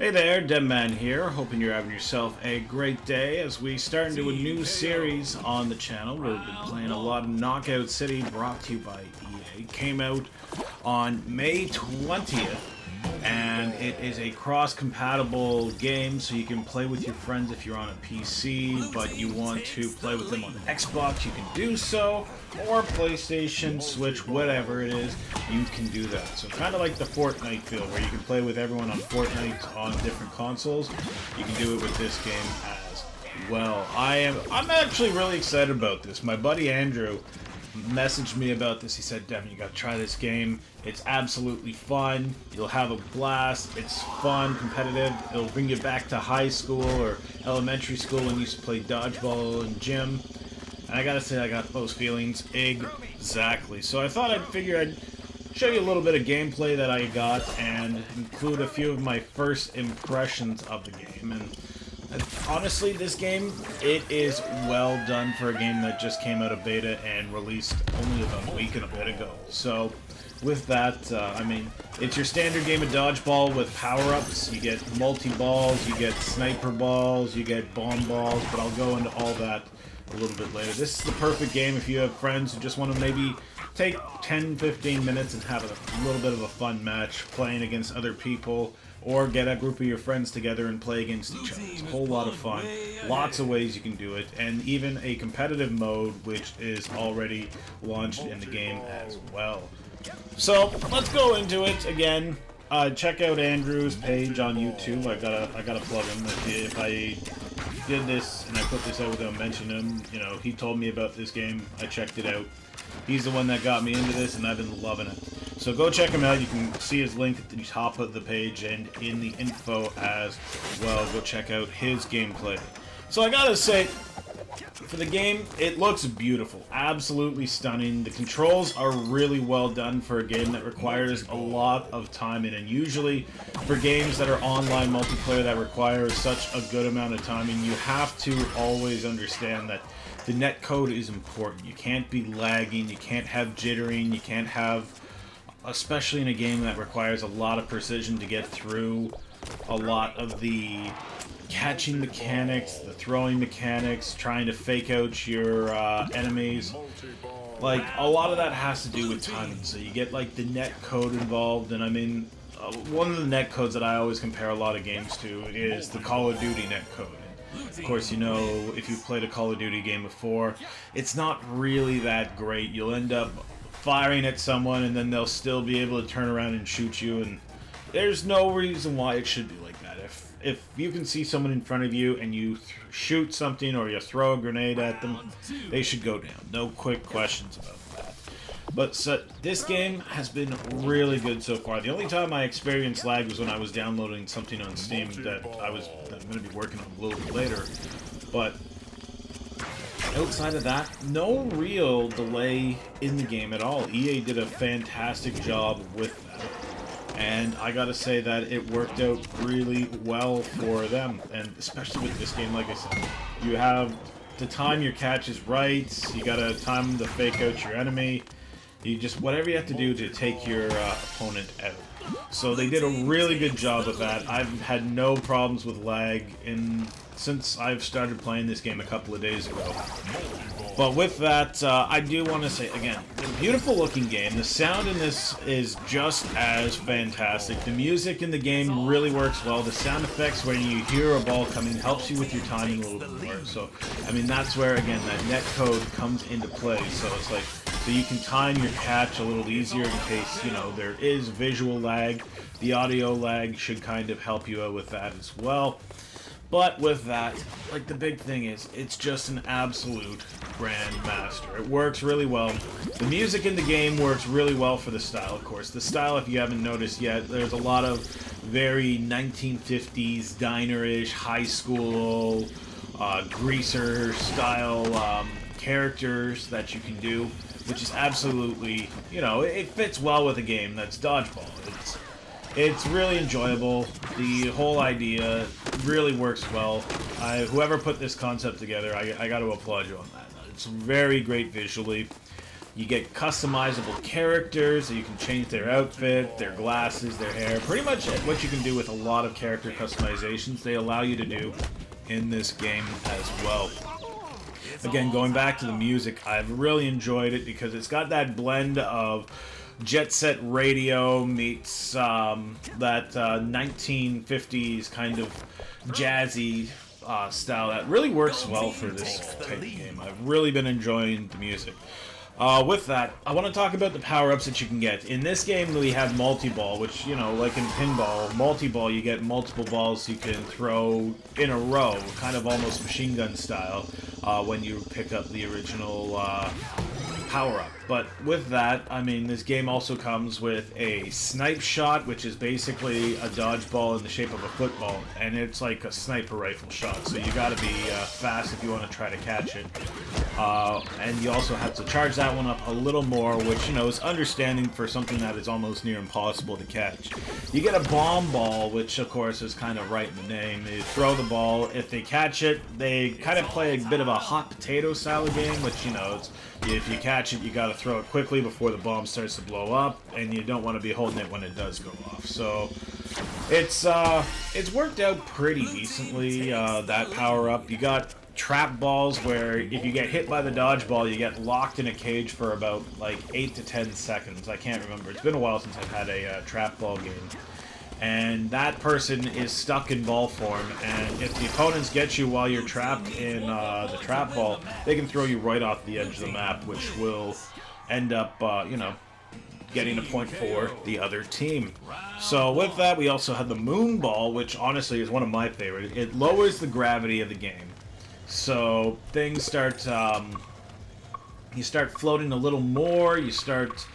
Hey there, Deadman here. Hoping you're having yourself a great day as we start into a new series on the channel. We've been playing a lot of Knockout City, brought to you by EA. Came out on May 20th, and it is a cross-compatible game, so you can play with your friends if you're on a PC, but you want to play with them on Xbox, you can do so, or PlayStation, Switch, whatever it is, you can do that. So kind of like the Fortnite feel, where you can play with everyone on Fortnite on different consoles, you can do it with this game as well. I'm actually really excited about this. My buddy Andrew messaged me about this. He said, Devin, you gotta try this game. It's absolutely fun. You'll have a blast. It's fun, competitive. It'll bring you back to high school or elementary school when you used to play dodgeball and gym. And I gotta say, I got those feelings exactly. So I thought I'd show you a little bit of gameplay that I got and include a few of my first impressions of the game. And honestly, this game, it is well done for a game that just came out of beta and released only about a week and a bit ago. So, with that, I mean, it's your standard game of dodgeball with power-ups. You get multi-balls, you get sniper balls, you get bomb balls, but I'll go into all that a little bit later. This is the perfect game if you have friends who just want to maybe take 10-15 minutes and have a little bit of a fun match playing against other people, or get a group of your friends together and play against each other. It's a whole lot of fun. Lots of ways you can do it, and even a competitive mode, which is already launched in the game as well. So let's go into it again. Check out Andrew's page on YouTube. I gotta plug him. If I did this and I put this out without mentioning him, you know, he told me about this game. I checked it out. He's the one that got me into this, and I've been loving it. So go check him out. You can see his link at the top of the page and in the info as well. Go check out his gameplay. So I gotta say, for the game, it looks beautiful. Absolutely stunning. The controls are really well done for a game that requires a lot of timing. And usually, for games that are online multiplayer that requires such a good amount of timing, you have to always understand that the netcode is important. You can't be lagging, you can't have jittering, you can't have, especially in a game that requires a lot of precision to get through a lot of the catching mechanics, the throwing mechanics, trying to fake out your enemies. Like, a lot of that has to do with timing, so you get like the netcode involved, and I mean, one of the netcodes that I always compare a lot of games to is the Call of Duty netcode. Of course, you know, if you've played a Call of Duty game before, it's not really that great. You'll end up firing at someone and then they'll still be able to turn around and shoot you, and there's no reason why it should be like that. If you can see someone in front of you and you shoot something or you throw a grenade at them, they should go down. No quick questions about that. But so, this game has been really good so far. The only time I experienced lag was when I was downloading something on Steam that I'm going to be working on a little bit later. But outside of that, no real delay in the game at all. EA did a fantastic job with that. And I gotta say that it worked out really well for them. And especially with this game, like I said, you have to time your catches right, you gotta time to fake out your enemy. You just, whatever you have to do to take your opponent out. So they did a really good job with that. I've had no problems with lag since I've started playing this game a couple of days ago. But with that, I do want to say, again, a beautiful looking game. The sound in this is just as fantastic. The music in the game really works well. The sound effects when you hear a ball coming helps you with your timing a little bit more. So, I mean, that's where, again, that netcode comes into play. So it's like, so you can time your catch a little easier in case, you know, there is visual lag. The audio lag should kind of help you out with that as well. But with that, like, the big thing is, it's just an absolute grandmaster. It works really well. The music in the game works really well for the style, of course. The style, if you haven't noticed yet, there's a lot of very 1950s, diner-ish, high school, greaser-style characters that you can do, which is absolutely, you know, it fits well with a game that's dodgeball. It's really enjoyable. The whole idea really works well. Whoever put this concept together, I got to applaud you on that. It's very great visually. You get customizable characters, so you can change their outfit, their glasses, their hair. Pretty much what you can do with a lot of character customizations, they allow you to do in this game as well. Again, going back to the music, I've really enjoyed it because it's got that blend of Jet Set Radio meets that 1950s kind of jazzy style that really works well for this type of game. I've really been enjoying the music. With that, I want to talk about the power-ups that you can get. In this game, we have multi-ball, which, you know, like in pinball, multi-ball, you get multiple balls you can throw in a row, kind of almost machine gun style, when you pick up the original power-up. But with that, I mean, this game also comes with a snipe shot, which is basically a dodgeball in the shape of a football, and it's like a sniper rifle shot, so you gotta be fast if you want to try to catch it. And you also have to charge that one up a little more, which, you know, is understanding for something that is almost near impossible to catch. You get a bomb ball, which of course is kind of right in the name. You throw the ball, if they catch it, they kind of play a bit of a hot potato style game, which, you know, it's, if you catch it, you gotta throw it quickly before the bomb starts to blow up, and you don't want to be holding it when it does go off. So it's worked out pretty decently, that power up. You got trap balls where if you get hit by the dodgeball, you get locked in a cage for about like 8 to 10 seconds. I can't remember. It's been a while since I've had a trap ball game. And that person is stuck in ball form, and if the opponents get you while you're trapped in the trap ball, they can throw you right off the edge of the map, which will end up, you know, getting a point for the other team. So with that, we also have the moon ball, which honestly is one of my favorites. It lowers the gravity of the game. So things start, you start floating a little more, you start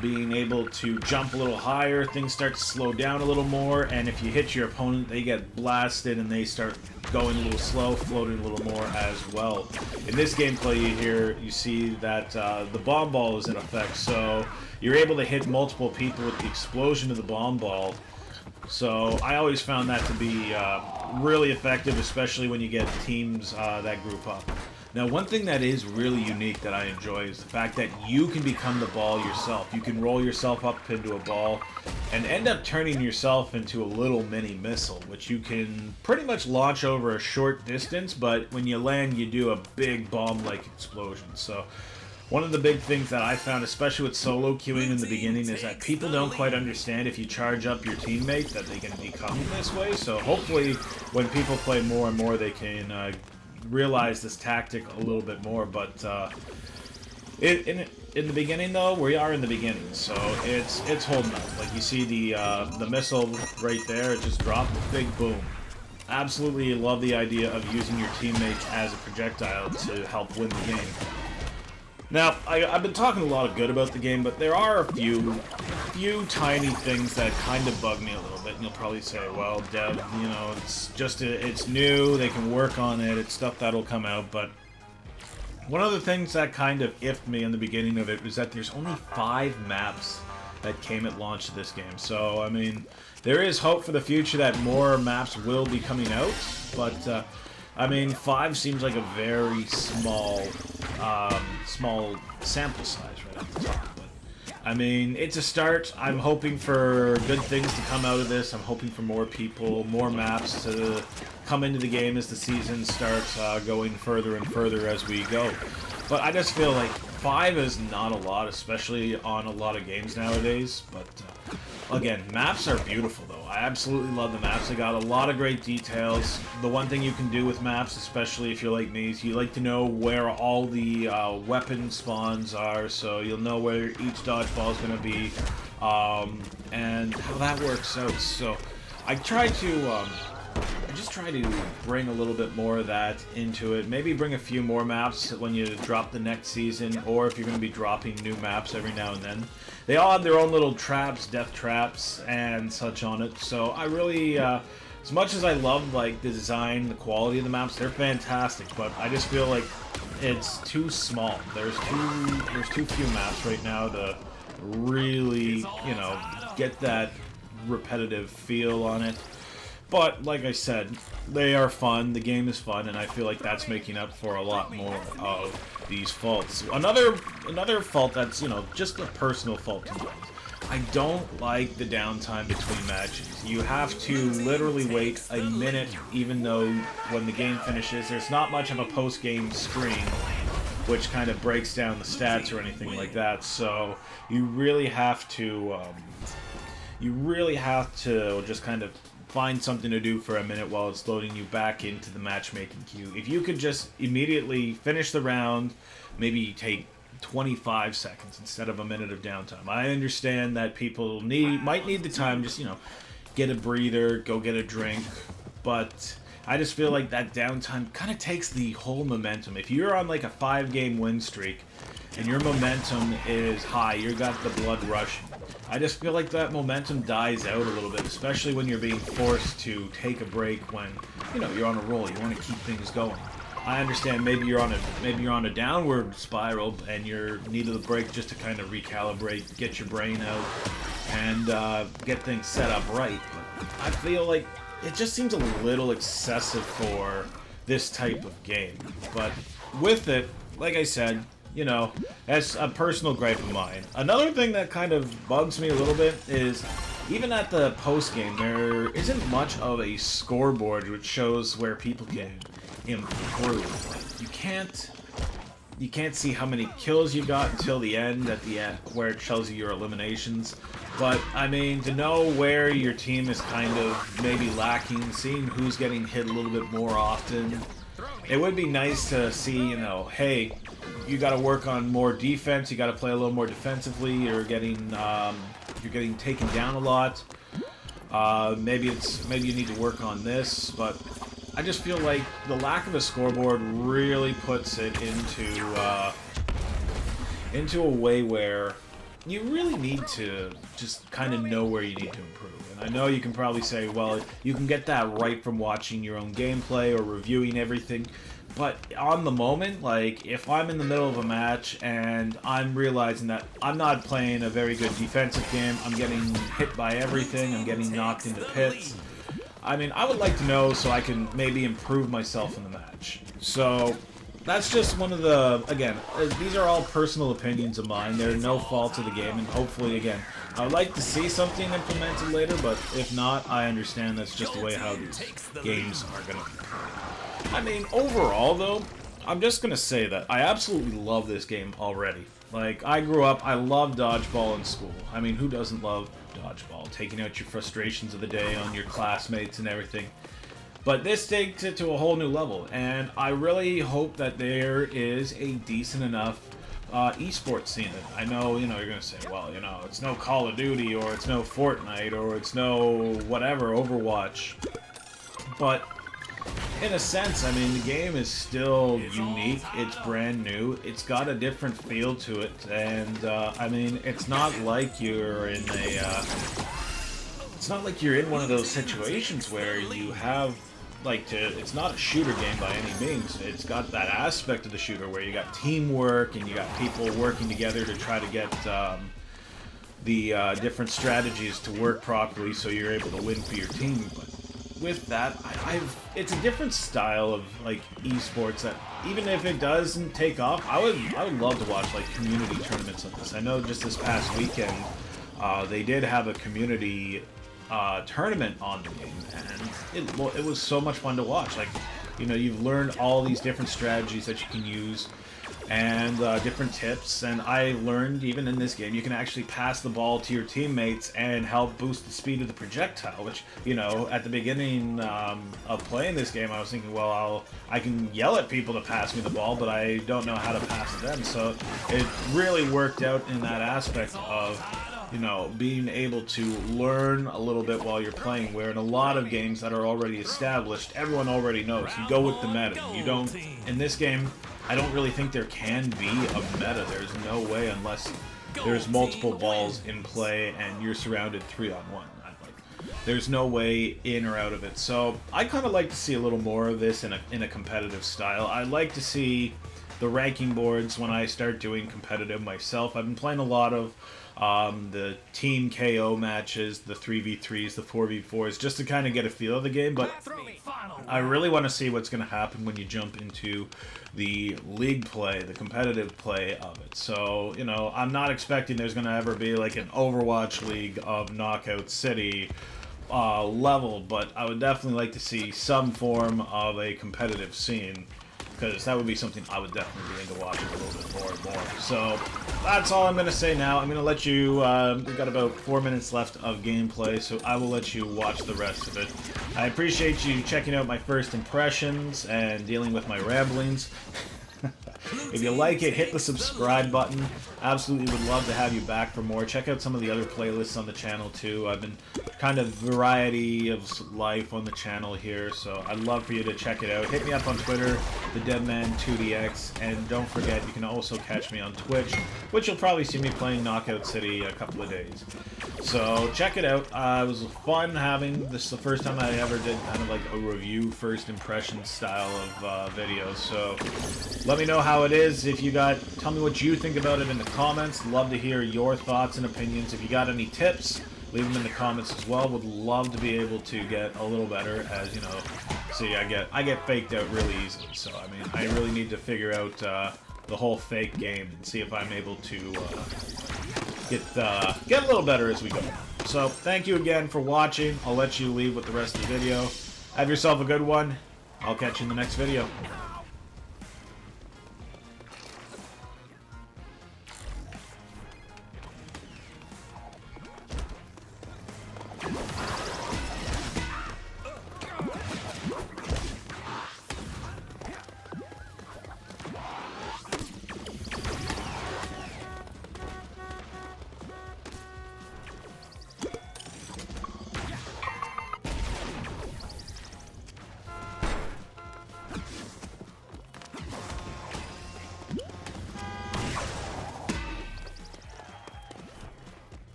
being able to jump a little higher, things start to slow down a little more, and if you hit your opponent, they get blasted and they start going a little slow, floating a little more as well. In this gameplay here, you see that the bomb ball is in effect, so you're able to hit multiple people with the explosion of the bomb ball. So I always found that to be really effective, especially when you get teams that group up. Now, one thing that is really unique that I enjoy is the fact that you can become the ball yourself. You can roll yourself up into a ball and end up turning yourself into a little mini missile, which you can pretty much launch over a short distance, but when you land, you do a big bomb-like explosion. So one of the big things that I found, especially with solo queuing in the beginning, is that people don't quite understand if you charge up your teammate that they can become this way. So hopefully when people play more and more, they can realize this tactic a little bit more. But in the beginning, though, we are in the beginning, so it's holding up. Like you see the missile right there, it just dropped, big boom. Absolutely love the idea of using your teammates as a projectile to help win the game. Now, I've been talking a lot of good about the game, but there are a few tiny things that kind of bug me a little bit, and you'll probably say, well, Dev, you know, it's new, they can work on it, it's stuff that'll come out, but one of the things that kind of iffed me in the beginning of it was that there's only 5 maps that came at launch of this game. So, I mean, there is hope for the future that more maps will be coming out, but I mean, 5 seems like a very small sample size right at the top. But I mean, it's a start. I'm hoping for good things to come out of this. I'm hoping for more people, more maps to come into the game as the season starts going further and further as we go. But I just feel like 5 is not a lot, especially on a lot of games nowadays. But again, maps are beautiful, though. I absolutely love the maps. They got a lot of great details. The one thing you can do with maps, especially if you're like me, is you like to know where all the weapon spawns are, so you'll know where each dodgeball is going to be, and how that works out. So I try to just try to bring a little bit more of that into it. Maybe bring a few more maps when you drop the next season, or if you're going to be dropping new maps every now and then. They all have their own little traps, death traps, and such on it. So I really, as much as I love like the design, the quality of the maps, they're fantastic. But I just feel like it's too small. There's too few maps right now to really, you know, get that repetitive feel on it. But, like I said, they are fun, the game is fun, and I feel like that's making up for a lot more of these faults. Another fault that's, you know, just a personal fault to me. I don't like the downtime between matches. You have to literally wait a minute, even though when the game finishes, there's not much of a post-game screen, which kind of breaks down the stats or anything like that. So you really have to, just kind of find something to do for a minute while it's loading you back into the matchmaking queue. If you could just immediately finish the round, maybe take 25 seconds instead of a minute of downtime. I understand that people might need the time, just, you know, get a breather, go get a drink, but I just feel like that downtime kind of takes the whole momentum. If you're on like a 5-game win streak and your momentum is high, you got the blood rushing, I just feel like that momentum dies out a little bit, especially when you're being forced to take a break when, you know, you're on a roll, you want to keep things going. I understand maybe you're on a downward spiral and you're needed a break just to kind of recalibrate, get your brain out, and get things set up right. But I feel like it just seems a little excessive for this type of game. But with it, like I said, you know, that's a personal gripe of mine. Another thing that kind of bugs me a little bit is even at the post game, there isn't much of a scoreboard which shows where people can improve. You can't see how many kills you got until the end, where it shows you your eliminations. But I mean, to know where your team is kind of maybe lacking, seeing who's getting hit a little bit more often, it would be nice to see, you know, hey, you got to work on more defense. You got to play a little more defensively. You're getting taken down a lot. Maybe you need to work on this, but I just feel like the lack of a scoreboard really puts it into a way where you really need to just kind of know where you need to improve. And I know you can probably say, well, you can get that right from watching your own gameplay or reviewing everything. But on the moment, like, if I'm in the middle of a match and I'm realizing that I'm not playing a very good defensive game, I'm getting hit by everything, I'm getting knocked into pits, I mean, I would like to know so I can maybe improve myself in the match. So that's just one of the, again, these are all personal opinions of mine. They're no fault of the game, and hopefully, again, I would like to see something implemented later, but if not, I understand that's just the way how these games are going to be played. I mean, overall, though, I'm just going to say that I absolutely love this game already. Like, I grew up, I loved dodgeball in school. I mean, who doesn't love dodgeball? Taking out your frustrations of the day on your classmates and everything. But this takes it to a whole new level, and I really hope that there is a decent enough esports scene. I know, you know, you're going to say, well, you know, it's no Call of Duty, or it's no Fortnite, or it's no whatever, Overwatch. But in a sense, I mean, the game is still unique, it's brand new, it's got a different feel to it, and, I mean, it's not like you're in one of those situations where you have, like, it's not a shooter game by any means. It's got that aspect of the shooter where you got teamwork, and you got people working together to try to get, the different strategies to work properly so you're able to win for your team. But with that, it's a different style of, like, esports that even if it doesn't take off, I would love to watch, like, community tournaments like this. I know just this past weekend they did have a community tournament on the game, and it was so much fun to watch. Like, you know, you've learned all these different strategies that you can use and different tips, and I learned even in this game you can actually pass the ball to your teammates and help boost the speed of the projectile, which, you know, at the beginning of playing this game I was thinking, well, I can yell at people to pass me the ball, but I don't know how to pass them. So it really worked out in that aspect of, you know, being able to learn a little bit while you're playing, where in a lot of games that are already established, everyone already knows. You go with the meta. You don't, in this game, I don't really think there can be a meta. There's no way unless there's multiple balls in play and you're surrounded 3-on-1. There's no way in or out of it. So I kind of like to see a little more of this in a competitive style. I like to see the ranking boards when I start doing competitive myself. I've been playing a lot of the team KO matches, the 3v3s, the 4v4s, just to kind of get a feel of the game. But I really want to see what's going to happen when you jump into the league play, the competitive play of it. So, you know, I'm not expecting there's going to ever be like an Overwatch League of Knockout City level, but I would definitely like to see some form of a competitive scene, because that would be something I would definitely be into watching a little bit more and more. So that's all I'm going to say now. I'm going to let you, we've got about 4 minutes left of gameplay, so I will let you watch the rest of it. I appreciate you checking out my first impressions and dealing with my ramblings. If you like it, hit the subscribe button. Absolutely would love to have you back for more. Check out some of the other playlists on the channel too. I've been kind of variety of life on the channel here, so I'd love for you to check it out. Hit me up on Twitter, TheDeadman2DX, and don't forget you can also catch me on Twitch, which you'll probably see me playing Knockout City a couple of days. So check it out. It was fun having this. The first time I ever did kind of like a review, first impression style of video. So let me know how it is. If you got, tell me what you think about it in the comments. Love to hear your thoughts and opinions. If you got any tips, leave them in the comments as well. Would love to be able to get a little better, as you know. See, I get faked out really easily. So I mean, I really need to figure out the whole fake game and see if I'm able to get a little better as we go. So thank you again for watching. I'll let you leave with the rest of the video. Have yourself a good one. I'll catch you in the next video.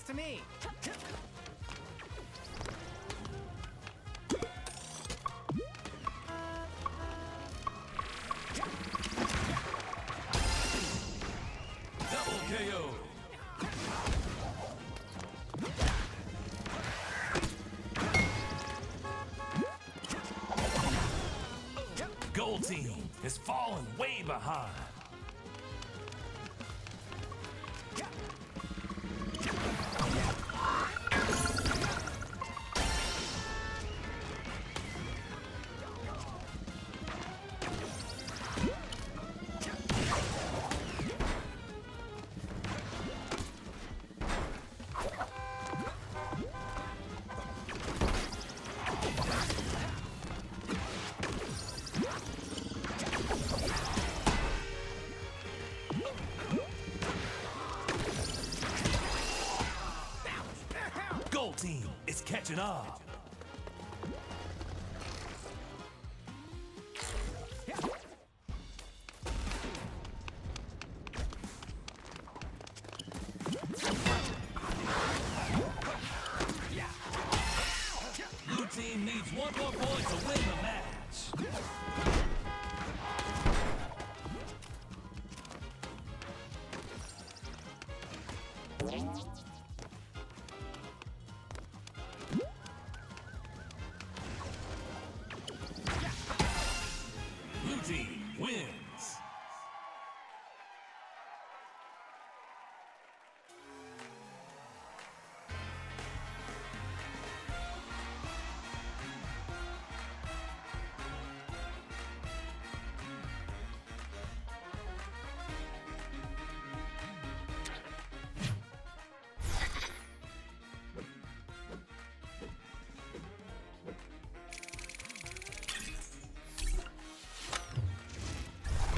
To me. Double KO. Gold team is falling way behind. Gold team is catching up.